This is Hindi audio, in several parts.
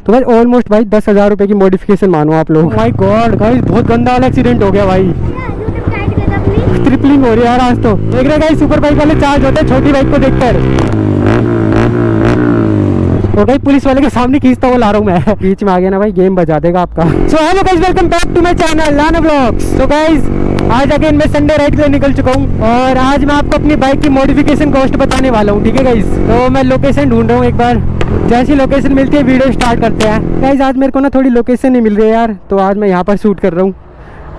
तो भाई ऑलमोस्ट भाई 10,000 रुपये की मॉडिफिकेशन मानो आप लोग। माय गॉड गाइस बहुत गंदा वाला एक्सीडेंट हो गया भाई, ट्रिपलिंग हो रही है यार आज तो। देख रहे गाइस सुपर बाइक वाले चार्ज होते हैं छोटी बाइक को देखकर। और भाई पुलिस वाले के सामने खींचता हुआ ला रहा हूँ मैं, बीच में आ गया ना भाई गेम बजा देगा आपका। So hello guys welcome back to my channel Lana vlogs. तो गाइस आज अगेन मैं संडे राइड के लिए निकल चुका हूँ और आज मैं आपको अपनी बाइक की मॉडिफिकेशन कॉस्ट बताने वाला हूँ, ठीक है गाइस। तो मैं लोकेशन ढूंढ रहा हूँ, एक बार जैसी लोकेशन मिलती है वीडियो स्टार्ट करते हैं। गाइस आज मेरे को ना थोड़ी लोकेशन नहीं मिल रही है यार, तो आज मैं यहाँ पर शूट कर रहा हूँ।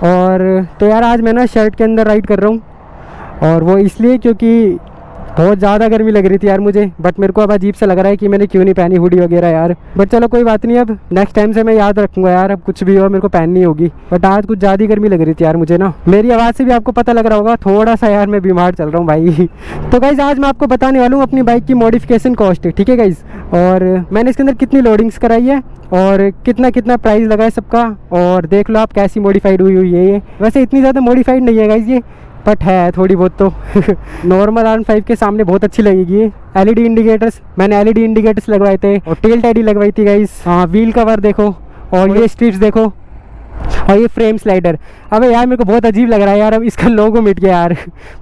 और तो यार आज मैं ना शर्ट के अंदर राइड कर रहा हूँ, और वो इसलिए क्योंकि बहुत ज़्यादा गर्मी लग रही थी यार मुझे। बट मेरे को अब अजीब सा लग रहा है कि मैंने क्यों नहीं पहनी हुडी वगैरह यार। बट चलो कोई बात नहीं, अब नेक्स्ट टाइम से मैं याद रखूँगा यार, अब कुछ भी हो मेरे को पहननी होगी। बट आज कुछ ज़्यादा गर्मी लग रही थी यार मुझे ना। मेरी आवाज़ से भी आपको पता लग रहा होगा थोड़ा सा यार मैं बीमार चल रहा हूँ भाई। तो गाइज़ आज मैं आपको बताने वाला हूँ अपनी बाइक की मॉडिफिकेशन कॉस्ट, ठीक है गाइज़। और मैंने इसके अंदर कितनी लोडिंग्स कराई है और कितना कितना प्राइस लगा है सबका, और देख लो आप कैसी मॉडिफाइड हुई है ये। वैसे इतनी ज़्यादा मॉडिफाइड नहीं है गाइज़ ये, बट है थोड़ी बहुत तो। नॉर्मल R5 के सामने बहुत अच्छी लगेगी ये। एलईडी इंडिकेटर्स, मैंने एलईडी इंडिकेटर्स लगवाए थे और टेल टैडी लगवाई थी गाइस। हाँ व्हील कवर देखो, और ये स्ट्रिप्स देखो, और ये फ्रेम स्लाइडर। अबे यार मेरे को बहुत अजीब लग रहा है यार, अब इसका लोगो मिट गया यार।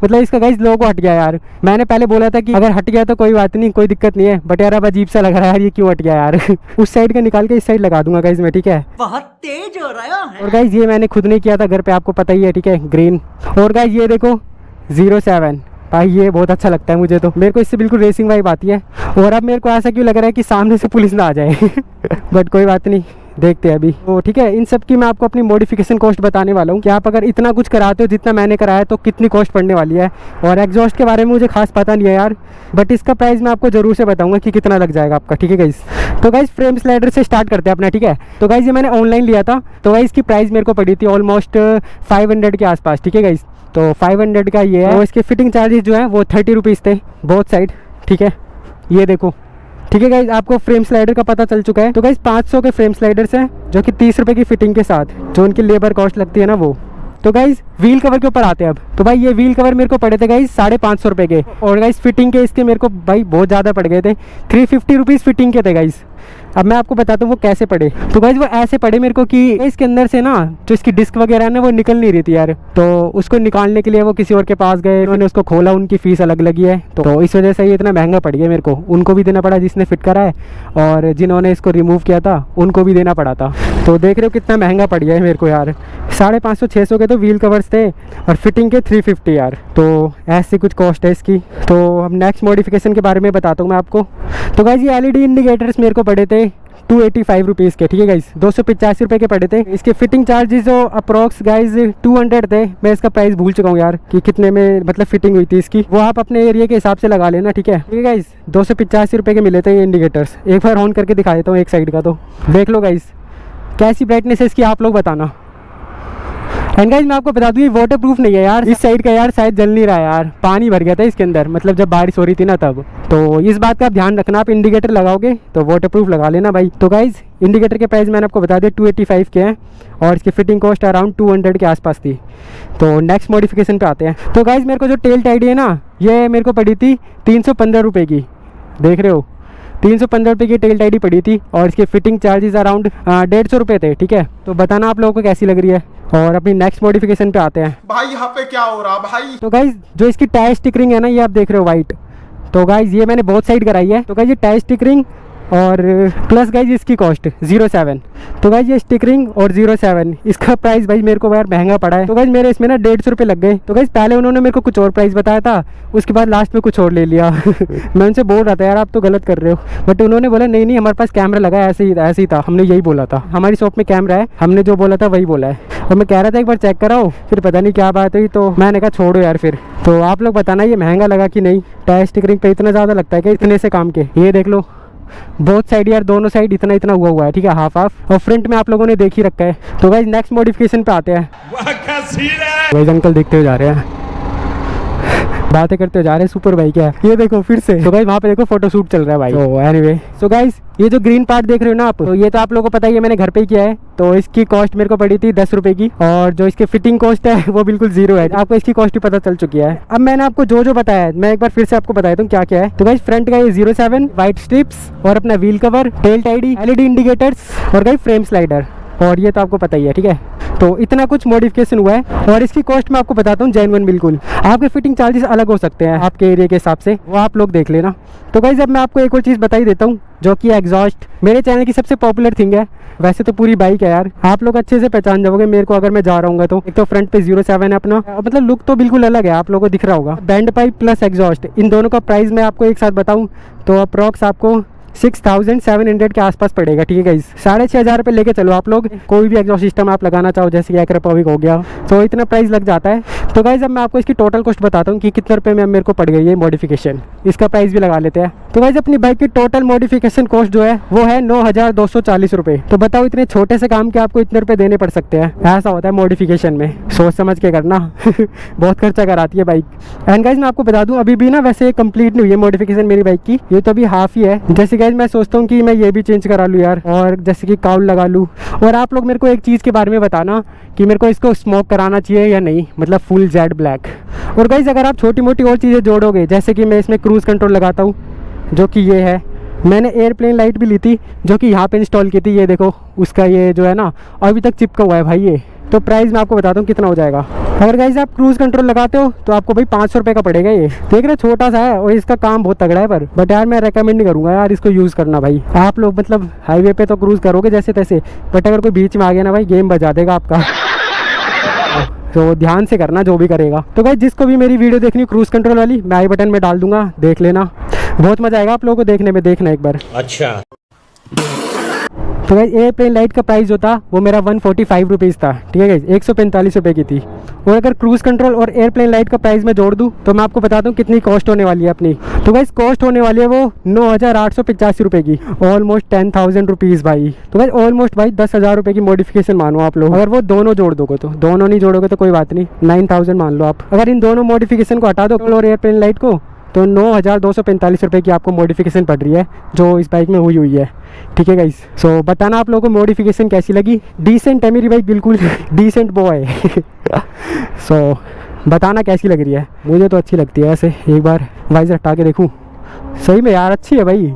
मतलब इसका गाइस लोगो हट गया यार। मैंने पहले बोला था कि अगर हट गया तो कोई बात नहीं, कोई दिक्कत नहीं है, बट यार अब अजीब सा लग रहा है यार, ये क्यों हट गया यार। उस साइड का निकाल के इस साइड लगा दूंगा गाइस मैं, ठीक है। बहुत तेज हो रहा है। और गाइस ये मैंने खुद नहीं किया था घर पे, आपको पता ही है, ठीक है, ग्रीन। और गाइस ये देखो 07 भाई, ये बहुत अच्छा लगता है मुझे, तो मेरे को इससे बिल्कुल रेसिंग वाइब आती है। और अब मेरे को ऐसा क्यों लग रहा है कि सामने से पुलिस ना आ जाए। बट कोई बात नहीं, देखते हैं अभी। तो ठीक है, इन सब की मैं आपको अपनी मॉडिफिकेशन कॉस्ट बताने वाला हूँ कि आप अगर इतना कुछ कराते हो जितना मैंने कराया तो कितनी कॉस्ट पड़ने वाली है। और एग्जॉस्ट के बारे में मुझे खास पता नहीं है यार, बट इसका प्राइस मैं आपको जरूर से बताऊंगा कि कितना लग जाएगा आपका, ठीक है गाइस। तो गाइस फ्रेम स्लाइडर से स्टार्ट करते हैं अपना, ठीक है। तो गाइस ये मैंने ऑनलाइन लिया था, तो गाइस इसकी प्राइस मेरे को पड़ी थी ऑलमोस्ट 500 के आसपास, ठीक है गाइस। तो 500 का ये है। और इसके फिटिंग चार्जेस जो है वो 30 रुपीज़ थे बोथ साइड, ठीक है। ये देखो, ठीक है गाइज, आपको फ्रेम स्लाइडर का पता चल चुका है। तो गाइज 500 के फ्रेम स्लाइडर्स हैं जो कि 30 रुपये की फिटिंग के साथ, जो उनकी लेबर कॉस्ट लगती है ना वो। तो गाइज व्हील कवर के ऊपर आते हैं अब। तो भाई ये व्हील कवर मेरे को पड़े थे गाइज 550 रुपये के, और गाइज फिटिंग के इसके मेरे को भाई बहुत ज़्यादा पड़ गए थे, 350 रुपीज़ फिटिंग के थे गाइज। अब मैं आपको बताता हूँ वो कैसे पड़े। तो गाइज वो ऐसे पड़े मेरे को कि इसके अंदर से ना जो इसकी डिस्क वगैरह है ना वो निकल नहीं रही थी यार, तो उसको निकालने के लिए वो किसी और के पास गए, उन्होंने उसको खोला, उनकी फीस अलग लगी है, तो इस वजह से ये इतना महंगा पड़ गया मेरे को। उनको भी देना पड़ा जिसने फिट करा है, और जिन्होंने इसको रिमूव किया था उनको भी देना पड़ा था। तो देख रहे हो कितना महंगा पड़ गया है मेरे को यार। 550-600 के तो व्हील कवर्स थे और फिटिंग के 350 यार। तो ऐसी कुछ कॉस्ट है इसकी। तो अब नेक्स्ट मॉडिफिकेशन के बारे में बताता हूँ मैं आपको। तो गाइज ये एलईडी इंडिकेटर्स मेरे को पड़े थे 285 रुपीज़ के, ठीक है गाइज, 285 रुपये के पड़े थे। इसके फिटिंग चार्जेस जो अप्रॉक्स गाइज 200 थे। मैं इसका प्राइस भूल चुका हूँ यार कि कितने में मतलब फिटिंग हुई थी इसकी, वो आप अपने एरिया के हिसाब से लगा लेना, ठीक है। ठीक है गाइज 285 रुपये के मिले थे ये इंडिकेटर्स। एक बार ऑन करके दिखा देता हूँ एक साइड का, तो देख लो गाइज कैसी ब्राइटनेस है इसकी, आप लोग बताना। एंड गाइस मैं आपको बता दूँ ये वाटर प्रूफ नहीं है यार, इस साइड का यार शायद जल नहीं रहा है यार, पानी भर गया था इसके अंदर, मतलब जब बारिश हो रही थी ना तब। तो इस बात का आप ध्यान रखना, आप इंडिकेटर लगाओगे तो वाटर प्रूफ लगा लेना भाई। तो गाइज इंडिकेटर के प्राइस मैंने आपको बता दिया 285 के हैं, और इसकी फिटिंग कॉस्ट अराउंड 200 के आसपास थी। तो नेक्स्ट मॉडिफिकेशन पे आते हैं। तो गाइज मेरे को जो टेल टाइडी है ना ये मेरे को पड़ी थी 315 रुपये की, देख रहे हो 315 रुपये की टेल टाइडी पड़ी थी, और इसके फिटिंग चार्जेस अराउंड 150 रुपये थे, ठीक है। तो बताना आप लोगों को कैसी लग रही है। और अपनी नेक्स्ट मॉडिफिकेशन पे आते हैं। भाई यहाँ पे क्या हो रहा भाई। तो गाइज जो इसकी टायर स्टिकरिंग है ना ये आप देख रहे हो वाइट, तो गाइज ये मैंने बहुत साइड कराई है। तो गाइज ये टायर स्टिकरिंग और प्लस गाइज इसकी कॉस्ट 07। तो गाइज ये स्टिकरिंग और 07 इसका प्राइस भाई मेरे को यार महंगा पड़ा है। तो गाइज मेरे इसमें ना 150 रुपये लग गए। तो गाइज पहले उन्होंने मेरे को कुछ और प्राइस बताया था, उसके बाद लास्ट में कुछ और ले लिया। मैं उनसे बोल रहा था यार आप तो गलत कर रहे हो, बट उन्होंने बोला नहीं हमारे पास कैमरा लगा है, ऐसे ही था, हमने यही बोला था, हमारी शॉप में कैमरा है, हमने जो बोला था वही बोला है। और मैं कह रहा था एक बार चेक कराओ, फिर पता नहीं क्या बात हुई, तो मैंने कहा छोड़ो यार फिर। तो आप लोग बताना ये महंगा लगा कि नहीं। टायर स्टिकरिंग पे इतना ज़्यादा लगता है कि इतने से काम के। ये देख लो बोथ साइड यार, दोनों साइड इतना हुआ है, ठीक है, हाफ हाफ। और फ्रंट में आप लोगों ने देख ही रखा है। तो गाइस नेक्स्ट मॉडिफिकेशन पे आते हैं। गाइस अंकल देखते हुए जा रहे हैं। बातें करते जा रहे हैं सुपर बाइक है। ये देखो फिर से तो गाइस वहाँ पे देखो फोटो शूट चल रहा है भाई। तो एनीवे सो गाइस ये जो ग्रीन पार्ट देख रहे हो ना आप, तो ये तो आप लोगों को पता ही है मैंने घर पे ही किया है। तो इसकी कॉस्ट मेरे को पड़ी थी 10 रुपए की, और जो इसकी फिटिंग कॉस्ट है वो बिल्कुल 0 है। आपको इसकी कॉस्ट ही पता चल चुकी है। अब मैंने आपको जो बताया है मैं एक बार फिर से आपको बताया दूं क्या क्या है। तो गाइस फ्रंट का ये 07 व्हाइट स्ट्रिप्स और अपना wheel cover, tail tidy, LED indicators और गाइस फ्रेम स्लाइडर, और ये तो आपको पता ही है, ठीक है। तो इतना कुछ मॉडिफिकेशन हुआ है और इसकी कॉस्ट मैं आपको बताता हूँ जेन्युइन बिल्कुल। आपके फिटिंग चार्जेस अलग हो सकते हैं आपके एरिया के हिसाब से, वो आप लोग देख लेना। तो गाइस अब मैं आपको एक और चीज़ बता ही देता हूँ, जो कि एग्जॉस्ट मेरे चैनल की सबसे पॉपुलर थिंग है। वैसे तो पूरी बाइक है यार, आप लोग अच्छे से पहचान जाओगे मेरे को अगर मैं जा रहा हूँ तो। एक तो फ्रंट पे 07 है अपना, मतलब लुक तो बिल्कुल अलग है, आप लोगों को दिख रहा होगा। बैंड पाइप प्लस एग्जॉस्ट, इन दोनों का प्राइस मैं आपको एक साथ बताऊँ तो अप्रॉक्स आपको 6700 के आसपास पड़ेगा, ठीक है गाइस। 6500 रुपये लेके चलो आप लोग, कोई भी एग्जॉस्ट सिस्टम आप लगाना चाहो जैसे कि एक्रोपोविक हो गया, तो इतना प्राइस लग जाता है। तो गाइस अब मैं आपको इसकी टोटल कॉस्ट बताता हूँ कि कितने रुपए में मेरे को पड़ गई है मॉडिफिकेशन, इसका प्राइस भी लगा लेते हैं। तो गाइस अपनी बाइक की टोटल मॉडिफिकेशन कॉस्ट जो है वो है 9240 रुपये। तो बताओ इतने छोटे से काम के आपको इतने रुपए देने पड़ सकते हैं, ऐसा होता है मॉडिफिकेशन में, सोच समझ के करना। बहुत खर्चा कराती है बाइक। एंड गाइस मैं आपको बता दूं अभी भी ना वैसे कंप्लीट नहीं हुई है मॉडिफिकेशन मेरी बाइक की, ये तो अभी हाफ ही है। जैसे गाइस मैं सोचता हूँ कि मैं ये भी चेंज करा लूँ यार, और जैसे कि काउल लगा लूँ। और आप लोग मेरे को एक चीज़ के बारे में बताना कि मेरे को इसको स्मोक कराना चाहिए या नहीं, मतलब फुल जेड ब्लैक। और गाइस अगर आप छोटी मोटी और चीज़ें जोड़ोगे, जैसे कि मैं इसमें क्रूज़ कंट्रोल लगाता हूँ जो कि ये है, मैंने एयरप्लेन लाइट भी ली थी जो कि यहाँ पे इंस्टॉल की थी, ये देखो उसका ये जो है ना अभी तक चिपका हुआ है भाई ये। तो प्राइस मैं आपको बताता हूँ कितना हो जाएगा। अगर गाइस आप क्रूज़ कंट्रोल लगाते हो तो आपको भाई 500 रुपये का पड़ेगा। ये देख रहे छोटा सा है और इसका काम बहुत तगड़ा है, पर बट यार मैं रेकमेंड नहीं करूँगा यार इसको यूज़ करना भाई। आप लोग मतलब हाईवे पे तो क्रूज़ करोगे जैसे तैसे, बट अगर कोई बीच में आ गया ना भाई गेम बजा देगा आपका। तो ध्यान से करना जो भी करेगा। तो गाइस जिसको भी मेरी वीडियो देखनी क्रूज़ कंट्रोल वाली, मैं आई बटन में डाल दूंगा, देख लेना, बहुत मजा आएगा आप लोगों को देखने में, देखना एक बार। अच्छा। तो गाइस एयरप्लेन लाइट का प्राइस जो था वो मेरा 145 रुपीज़ था, ठीक है गाइस, 145 रुपये की थी। और अगर क्रूज़ कंट्रोल और एयरप्लेन लाइट का प्राइस मैं जोड़ दूँ तो मैं आपको बता दूँ कितनी कॉस्ट होने वाली है अपनी। तो गाइस कॉस्ट होने वाली है वो 9885 रुपये की, ऑलमोस्ट 10,000 रुपीज़ भाई। तो गाइस ऑलमोस्ट भाई 10,000 रुपये की मॉडिफिकेशन मानो आप लोग। अगर वो दोनों जोड़ दोगे तो, दोनों नहीं जोड़ोगे तो कोई बात नहीं, 9000 मान लो आप। अगर इन दोनों मॉडिफिकेशन को हटा दो और एयरप्लेन लाइट को, तो 9245 रुपये की आपको मॉडिफिकेशन पड़ रही है जो इस बाइक में हुई है, ठीक है गाइस। सो बताना आप लोगों को मॉडिफिकेशन कैसी लगी। डिसेंट है मेरी बाइक, बिल्कुल डिसेंट बॉय। सो बताना कैसी लग रही है, मुझे तो अच्छी लगती है ऐसे। एक बार वाइजर हटा के देखूँ, सही में यार अच्छी है भाई।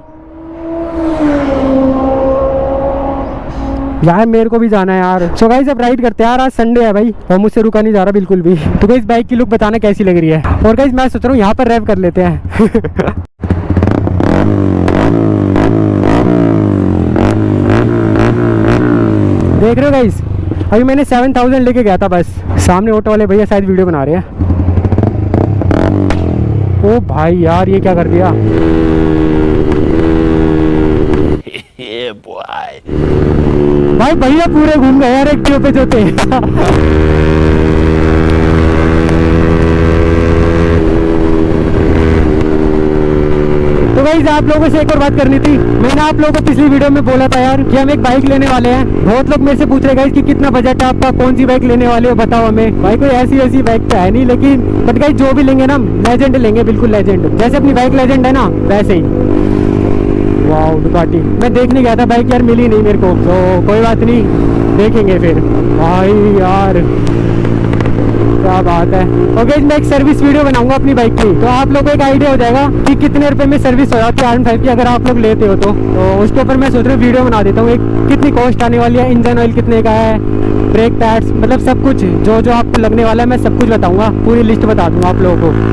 यार मेरे को भी जाना है यार। सो गाइस अब राइड करते हैं यार, आज संडे है भाई और मुझसे रुका नहीं जा रहा बिल्कुल भी। तो गाइस बाइक की लुक बताना कैसी लग रही है। और गाइस मैं सोच रहा हूँ यहाँ पर रैप कर लेते हैं। देख रहे हो गाइस, अभी मैंने 7000 लेके गया था बस। सामने ऑटो वाले भैया शायद वीडियो बना रहे हैं। ओ भाई यार ये क्या कर दिया। भाई भैया पूरे घूम गए यार एक्टिवा पे जो थे। तो गाइस आप लोगों से एक और बात करनी थी। मैंने आप लोगों को पिछली वीडियो में बोला था यार कि हम एक बाइक लेने वाले हैं। बहुत लोग मेरे से पूछ रहे गाइस कि कितना बजट है आपका, कौन सी बाइक लेने वाले हो बताओ हमें। भाई कोई ऐसी बाइक तो है नहीं, लेकिन बट गाइस जो भी लेंगे ना लेजेंड लेंगे, बिल्कुल लेजेंड। जैसे अपनी बाइक लेजेंड है ना वैसे ही। वाओ डुकाटी, मैं देखने गया था बाइक यार, मिली नहीं मेरे को, तो कोई बात नहीं देखेंगे फिर। भाई यार क्या बात है। ओके मैं एक सर्विस वीडियो बनाऊंगा अपनी बाइक की, तो आप लोगों को एक आइडिया हो जाएगा कि कितने रुपए में सर्विस हो जाती है R15 की अगर आप लोग लेते हो तो उसके ऊपर मैं सोच रहा हूँ वीडियो बना देता हूँ। एक कितनी कॉस्ट आने वाली है, इंजन ऑयल कितने का है, ब्रेक पैड्स, मतलब सब कुछ जो जो आपको लगने वाला है मैं सब कुछ बताऊंगा, पूरी लिस्ट बता दूंगा आप लोगों को।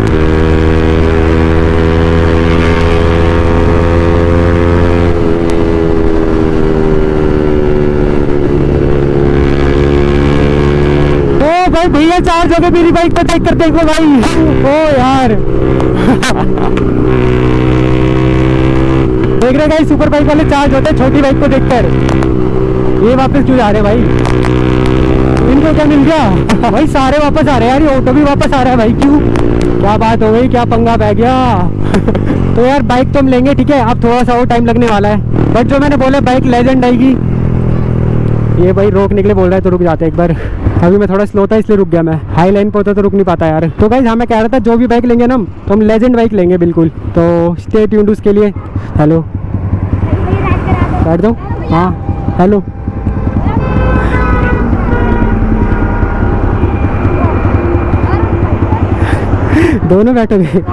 भाई भैया चार्ज हो गए मेरी बाइक को देख कर, देखो भाई। ओ यार देख रहे गाइस सुपर बाइक वाले चार्ज होते हैं छोटी बाइक को देखकर। ये वापस क्यों जा रहे भाई, इनको क्या मिल गया। भाई सारे वापस आ रहे हैं यार, ये ऑटो भी वापस आ रहा है भाई, क्यों, क्या बात हो गई, क्या पंगा पै गया। तो यार बाइक तो हम लेंगे ठीक है, अब थोड़ा सा और टाइम लगने वाला है, बट जो मैंने बोला बाइक लेजेंड आएगी। ये भाई रोकने के लिए बोल रहा है तो रुक जाते एक बार। अभी मैं थोड़ा स्लो था इसलिए रुक गया मैं, हाई लाइन पे होता तो रुक नहीं पाता यार। तो गाइस हाँ मैं कह रहा था जो भी बाइक लेंगे ना हम, तो हम लेजेंड बाइक लेंगे बिल्कुल। तो स्टे ट्यून्ड उसके लिए। हेलो बैठ दो। हाँ हेलो दोनों बैठोगे?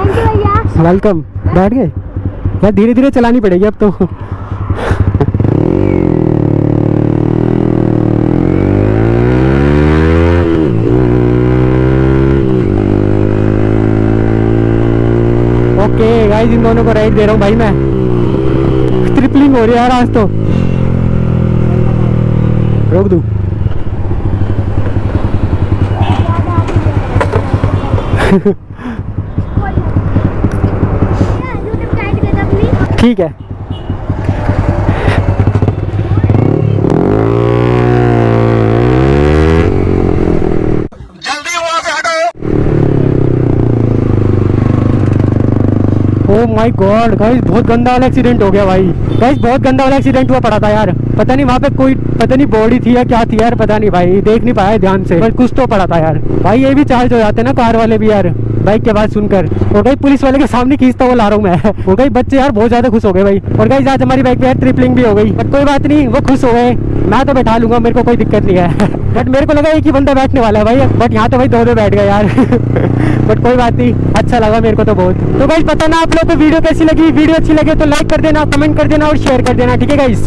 वेलकम। बैठ गए यार, धीरे धीरे चलानी पड़ेगी अब तो। ओके गाइस इन दोनों को राइड दे रहा हूँ भाई मैं। ट्रिपलिंग हो रही है यार आज तो। रोक दूँ? ठीक है। ओह माय गॉड गाइस बहुत गंदा वाला एक्सीडेंट हो गया भाई। गाइस बहुत गंदा वाला एक्सीडेंट हुआ पड़ा था यार। पता नहीं वहाँ पे कोई पता नहीं बॉडी थी या क्या थी यार, पता नहीं भाई, देख नहीं पाया ध्यान से, पर कुछ तो पड़ा था यार। भाई ये भी चार्ज हो जाते हैं ना कार वाले भी यार, बाइक की आवाज सुनकर। और भाई पुलिस वाले के सामने खींचता हुआ ला रहा हूँ मैं। और भाई बच्चे यार बहुत ज्यादा खुश हो गए भाई। और गाइस आज हमारी बाइक पे यार ट्रिपलिंग भी हो गई, बट कोई बात नहीं, वो खुश हो गए, मैं तो बैठा लूंगा, मेरे को कोई दिक्कत नहीं है। बट मेरे को लगा एक ही बंदा बैठने वाला है भाई, बट यहाँ तो भाई दो बैठ गए यार। बट कोई बात नहीं, अच्छा लगा मेरे को तो बहुत। तो गाइस पता ना आप लोगों को वीडियो कैसी लगी, वीडियो अच्छी लगे तो लाइक कर देना, कमेंट कर देना और शेयर कर देना, ठीक है गाइस।